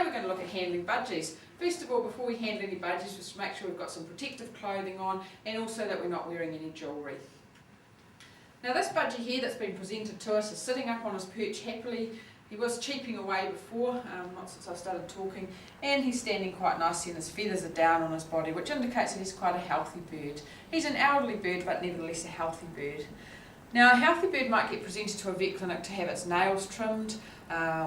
Today we're going to look at handling budgies. First of all, before we handle any budgies, just make sure we've got some protective clothing on and also that we're not wearing any jewellery. Now this budgie here that's been presented to us is sitting up on his perch happily. He was cheeping away before, not since I started talking, and he's standing quite nicely and his feathers are down on his body, which indicates that he's quite a healthy bird. He's an elderly bird, but nevertheless a healthy bird. Now a healthy bird might get presented to a vet clinic to have its nails trimmed,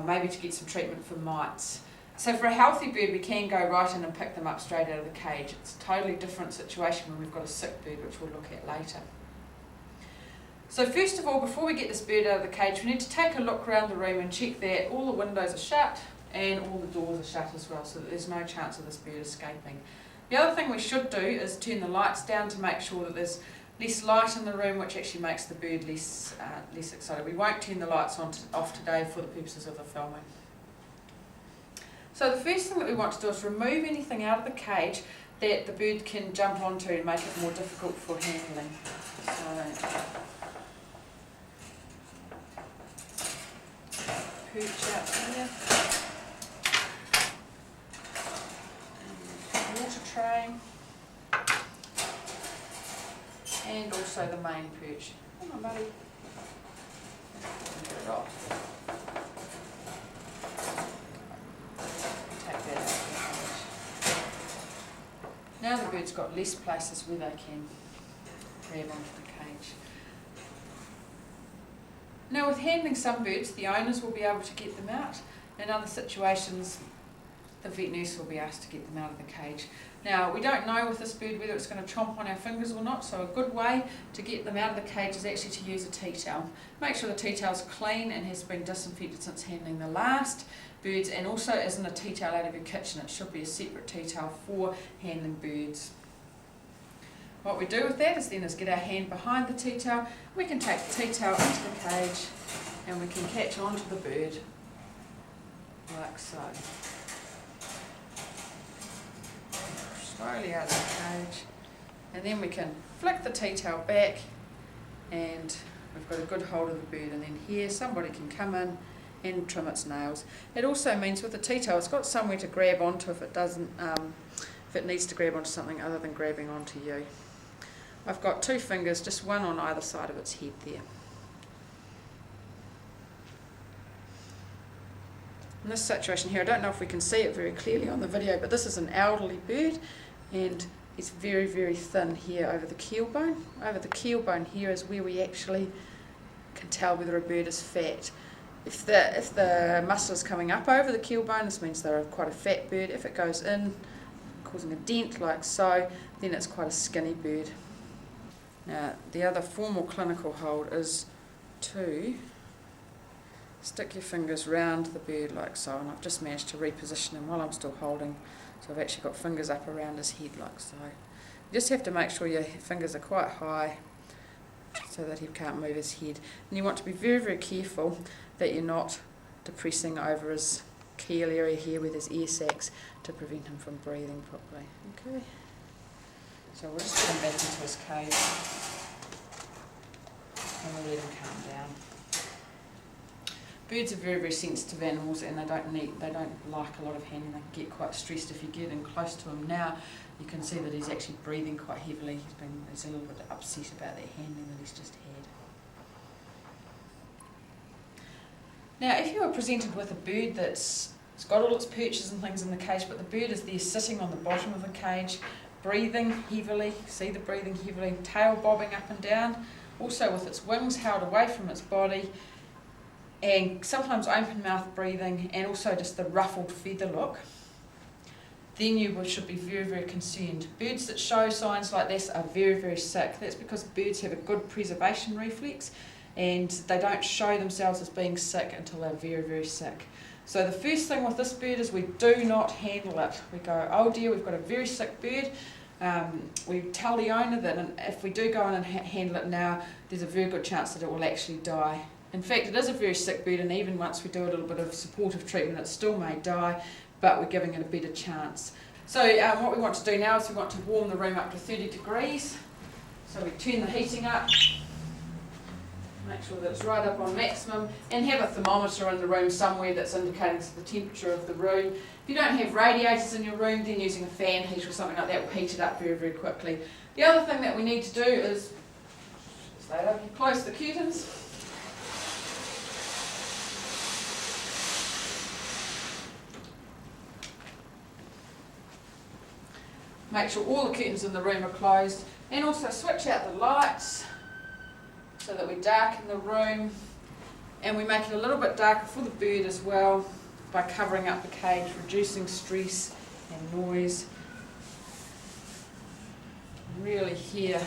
maybe to get some treatment for mites. So for a healthy bird we can go right in and pick them up straight out of the cage. It's a totally different situation when we've got a sick bird, which we'll look at later. So first of all, before we get this bird out of the cage, we need to take a look around the room and check that all the windows are shut and all the doors are shut as well, so that there's no chance of this bird escaping. The other thing we should do is turn the lights down to make sure that there's less light in the room, which actually makes the bird less excited. We won't turn the lights off today for the purposes of the filming. So the first thing that we want to do is remove anything out of the cage that the bird can jump onto and make it more difficult for handling. So, perch out here, and water tray, and also the main perch. Come on, buddy. Get it off. Take that out of the cage. Now the bird's got less places where they can grab onto the cage. Now with handling some birds, the owners will be able to get them out. In other situations, the vet nurse will be asked to get them out of the cage. Now we don't know with this bird whether it's going to chomp on our fingers or not, so a good way to get them out of the cage is actually to use a tea towel. Make sure the tea towel is clean and has been disinfected since handling the last birds, and also isn't a tea towel out of your kitchen. It should be a separate tea towel for handling birds. What we do with that is get our hand behind the tea towel. We can take the tea towel into the cage and we can catch onto the bird like so. Slowly out of the cage, and then we can flick the tea towel back and we've got a good hold of the bird, and then here somebody can come in and trim its nails. It also means with the tea towel it's got somewhere to grab onto if it doesn't, if it needs to grab onto something other than grabbing onto you. I've got two fingers, just one on either side of its head there. In this situation here, I don't know if we can see it very clearly on the video, but this is an elderly bird and it's very, very thin here over the keel bone. Over the keel bone here is where we actually can tell whether a bird is fat. If the muscle is coming up over the keel bone, this means they're quite a fat bird. If it goes in, causing a dent like so, then it's quite a skinny bird. Now the other formal clinical hold is to stick your fingers round the bird like so, and I've just managed to reposition him while I'm still holding, so I've actually got fingers up around his head like so. You just have to make sure your fingers are quite high so that he can't move his head, and you want to be very, very careful that you're not depressing over his keel area here with his ear sacs to prevent him from breathing properly. Okay. So we'll just put him back into his cage and we'll let him calm down. Birds are very, very sensitive animals and they don't like a lot of handling. They get quite stressed if you get in close to him. Now you can see that he's actually breathing quite heavily. He's a little bit upset about that handling that he's just had. Now if you were presented with a bird it's got all its perches and things in the cage, but the bird is there sitting on the bottom of the cage, breathing heavily, see the breathing heavily, tail bobbing up and down, also with its wings held away from its body, and sometimes open mouth breathing, and also just the ruffled feather look, then you should be very, very concerned. Birds that show signs like this are very, very sick. That's because birds have a good preservation reflex and they don't show themselves as being sick until they're very, very sick. So the first thing with this bird is we do not handle it. We go, oh dear, we've got a very sick bird. We tell the owner that if we do go in and handle it now, there's a very good chance that it will actually die. In fact, it is a very sick bird, and even once we do a little bit of supportive treatment, it still may die, but we're giving it a better chance. So what we want to do now is we want to warm the room up to 30 degrees. So we turn the heating up, Make sure that it's right up on maximum, and have a thermometer in the room somewhere that's indicating the temperature of the room. If you don't have radiators in your room, then using a fan heater or something like that will heat it up very, very quickly. The other thing that we need to do is, close the curtains. Make sure all the curtains in the room are closed, and also switch out the lights so that we darken the room, and we make it a little bit darker for the bird as well by covering up the cage, reducing stress and noise. Really here,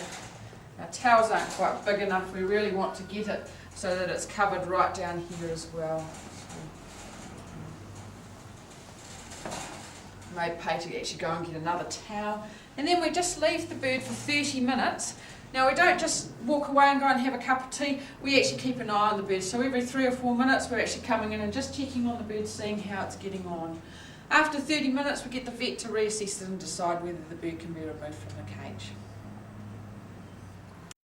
our towels aren't quite big enough, we really want to get it so that it's covered right down here as well. Made Pay to actually go and get another towel, and then we just leave the bird for 30 minutes. Now we don't just walk away and go and have a cup of tea, we actually keep an eye on the bird. So every 3 or 4 minutes we're actually coming in and just checking on the bird, seeing how it's getting on. After 30 minutes we get the vet to reassess it and decide whether the bird can be removed from the cage.